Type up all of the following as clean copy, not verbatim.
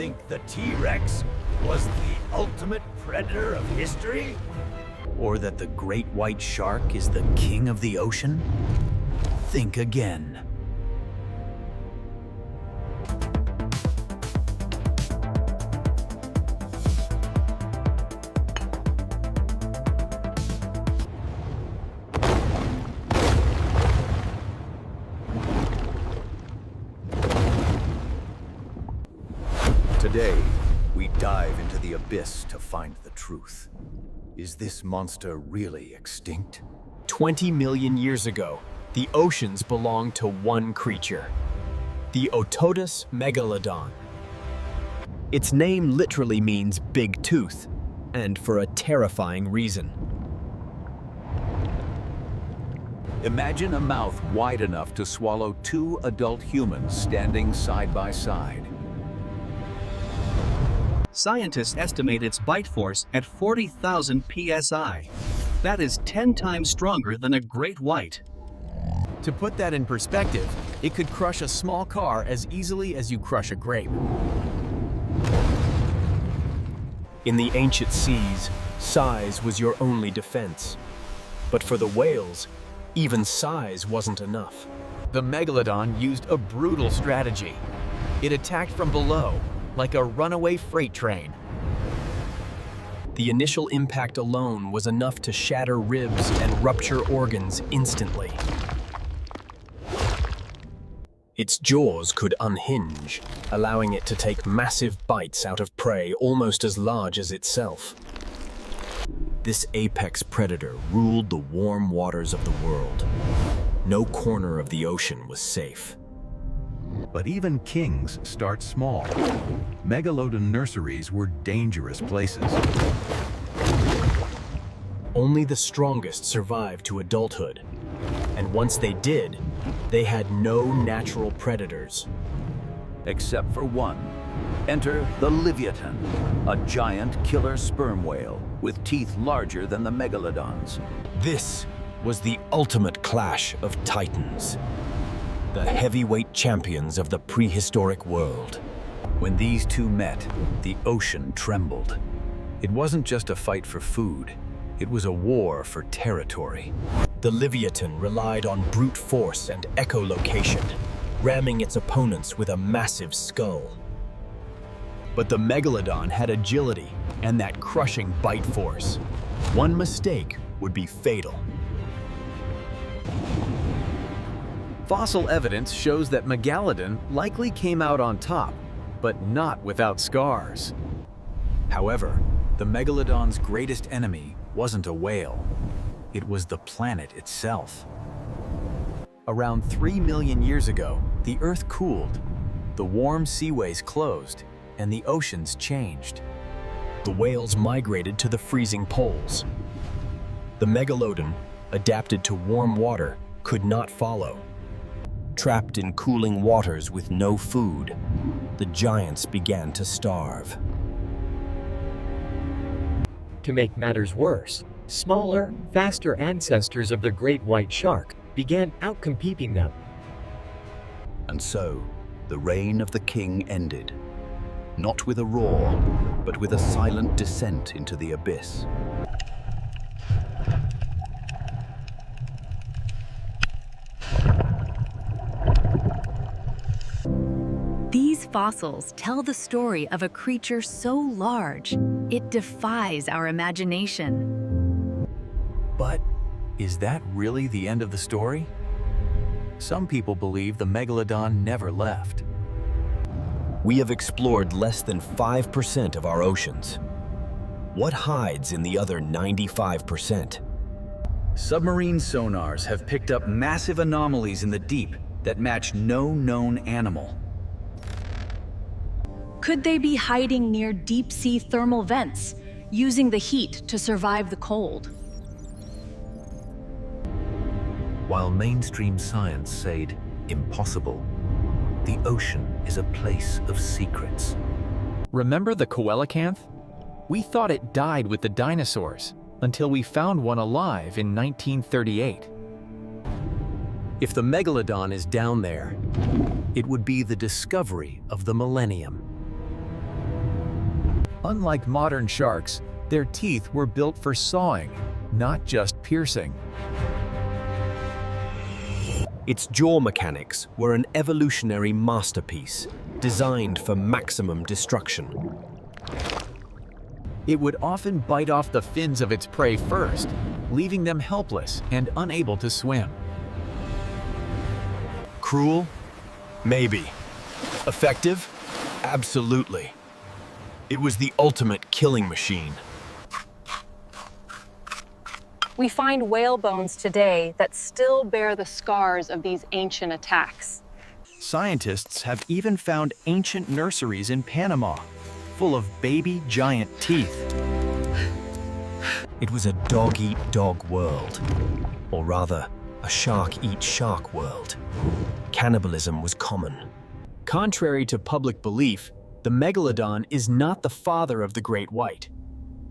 think the T-Rex was the ultimate predator of history? Or that the great white shark is the king of the ocean? Think again. Today, we dive into the abyss to find the truth. Is this monster really extinct? 20 million years ago, the oceans belonged to one creature, the Otodus Megalodon. Its name literally means big tooth, and for a terrifying reason. Imagine a mouth wide enough to swallow two adult humans standing side by side. Scientists estimate its bite force at 40,000 psi. That is 10 times stronger than a great white. To put that in perspective, it could crush a small car as easily as you crush a grape. In the ancient seas, size was your only defense. But for the whales, even size wasn't enough. The Megalodon used a brutal strategy. It attacked from below, like a runaway freight train. The initial impact alone was enough to shatter ribs and rupture organs instantly. Its jaws could unhinge, allowing it to take massive bites out of prey almost as large as itself. This apex predator ruled the warm waters of the world. No corner of the ocean was safe. But even kings start small. Megalodon nurseries were dangerous places. Only the strongest survived to adulthood, and once they did, they had no natural predators. Except for one. Enter the Livyatan, a giant killer sperm whale with teeth larger than the Megalodon's. This was the ultimate clash of titans, the heavyweight champions of the prehistoric world. When these two met, the ocean trembled. It wasn't just a fight for food, it was a war for territory. The Livyatan relied on brute force and echolocation, ramming its opponents with a massive skull. But the Megalodon had agility and that crushing bite force. One mistake would be fatal. Fossil evidence shows that Megalodon likely came out on top, but not without scars. However, the Megalodon's greatest enemy wasn't a whale. It was the planet itself. Around 3 million years ago, the Earth cooled, the warm seaways closed, and the oceans changed. The whales migrated to the freezing poles. The Megalodon, adapted to warm water, could not follow. Trapped in cooling waters with no food, the giants began to starve. To make matters worse, smaller, faster ancestors of the great white shark began outcompeting them. And so, the reign of the king ended. Not with a roar, but with a silent descent into the abyss. These fossils tell the story of a creature so large, it defies our imagination. But is that really the end of the story? Some people believe the Megalodon never left. We have explored less than 5% of our oceans. What hides in the other 95%? Submarine sonars have picked up massive anomalies in the deep that match no known animal. Could they be hiding near deep-sea thermal vents, using the heat to survive the cold? While mainstream science said impossible, the ocean is a place of secrets. Remember the coelacanth? We thought it died with the dinosaurs until we found one alive in 1938. If the Megalodon is down there, it would be the discovery of the millennium. Unlike modern sharks, their teeth were built for sawing, not just piercing. Its jaw mechanics were an evolutionary masterpiece, designed for maximum destruction. It would often bite off the fins of its prey first, leaving them helpless and unable to swim. Cruel? Maybe. Effective? Absolutely. It was the ultimate killing machine. We find whale bones today that still bear the scars of these ancient attacks. Scientists have even found ancient nurseries in Panama, full of baby giant teeth. It was a dog-eat-dog world. Or rather, a shark-eat-shark world. Cannibalism was common. Contrary to public belief, the Megalodon is not the father of the great white.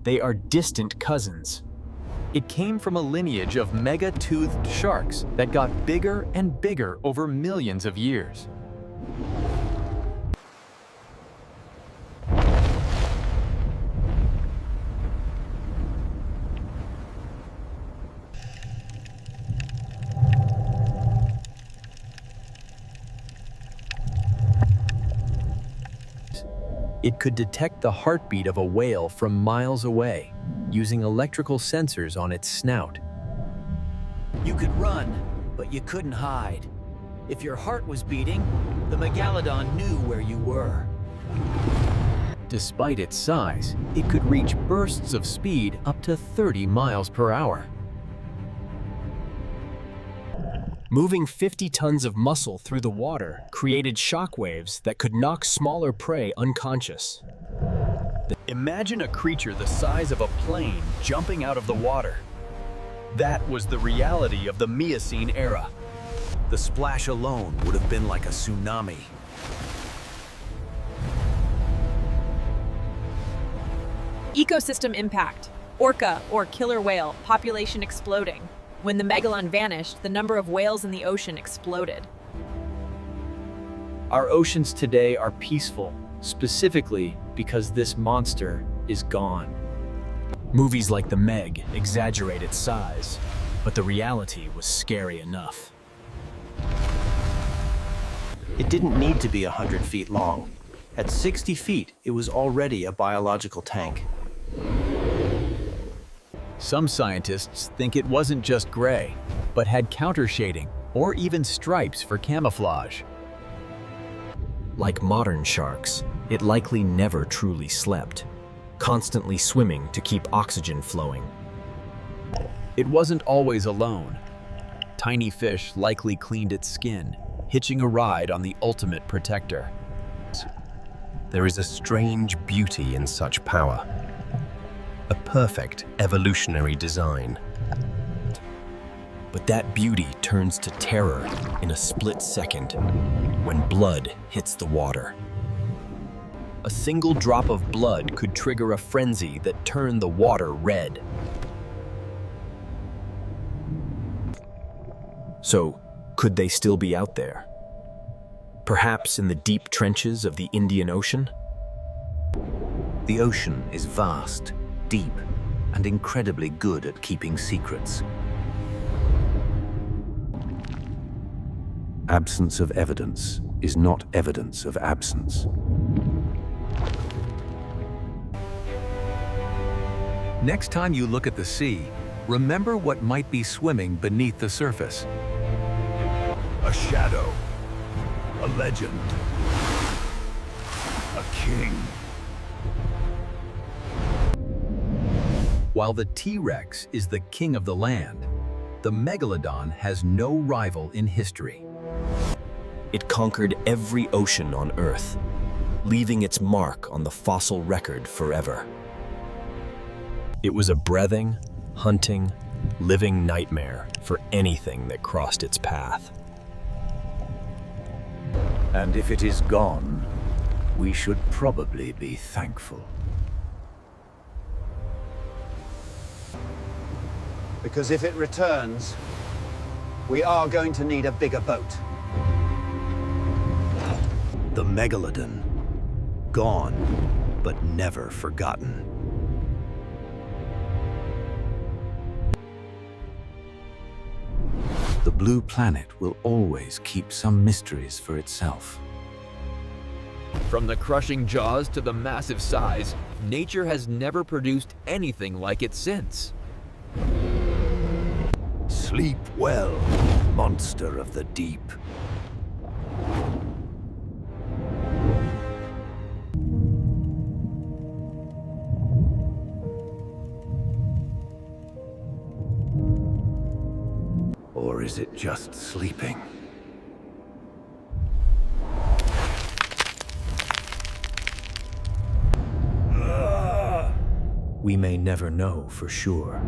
They are distant cousins. It came from a lineage of mega-toothed sharks that got bigger and bigger over millions of years. It could detect the heartbeat of a whale from miles away, using electrical sensors on its snout. You could run, but you couldn't hide. If your heart was beating, the Megalodon knew where you were. Despite its size, it could reach bursts of speed up to 30 miles per hour. Moving 50 tons of muscle through the water created shockwaves that could knock smaller prey unconscious. Imagine a creature the size of a plane jumping out of the water. That was the reality of the Miocene era. The splash alone would have been like a tsunami. Ecosystem impact. Orca, or killer whale, population exploding. When the Megalodon vanished, the number of whales in the ocean exploded. Our oceans today are peaceful, specifically because this monster is gone. Movies like The Meg exaggerate its size, but the reality was scary enough. It didn't need to be 100 feet long. At 60 feet, it was already a biological tank. Some scientists think it wasn't just gray, but had countershading or even stripes for camouflage. Like modern sharks, it likely never truly slept, constantly swimming to keep oxygen flowing. It wasn't always alone. Tiny fish likely cleaned its skin, hitching a ride on the ultimate protector. There is a strange beauty in such power. A perfect evolutionary design. But that beauty turns to terror in a split second when blood hits the water. A single drop of blood could trigger a frenzy that turned the water red. So, could they still be out there? Perhaps in the deep trenches of the Indian Ocean? The ocean is vast, deep, and incredibly good at keeping secrets. Absence of evidence is not evidence of absence. Next time you look at the sea, remember what might be swimming beneath the surface. A shadow, a legend, a king. While the T-Rex is the king of the land, the Megalodon has no rival in history. It conquered every ocean on Earth, leaving its mark on the fossil record forever. It was a breathing, hunting, living nightmare for anything that crossed its path. And if it is gone, we should probably be thankful. Because if it returns, we are going to need a bigger boat. The Megalodon, gone, but never forgotten. The blue planet will always keep some mysteries for itself. From the crushing jaws to the massive size, nature has never produced anything like it since. Sleep well, monster of the deep. Or is it just sleeping? We may never know for sure.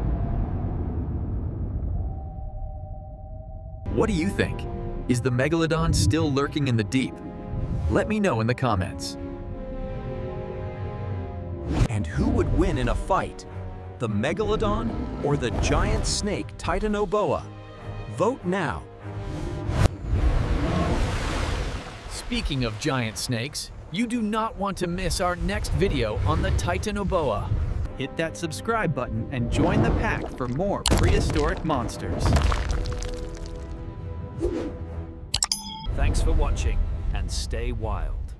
What do you think? Is the Megalodon still lurking in the deep? Let me know in the comments. And who would win in a fight? The Megalodon or the giant snake Titanoboa? Vote now. Speaking of giant snakes, you do not want to miss our next video on the Titanoboa. Hit that subscribe button and join the pack for more prehistoric monsters. Thanks for watching, and stay wild.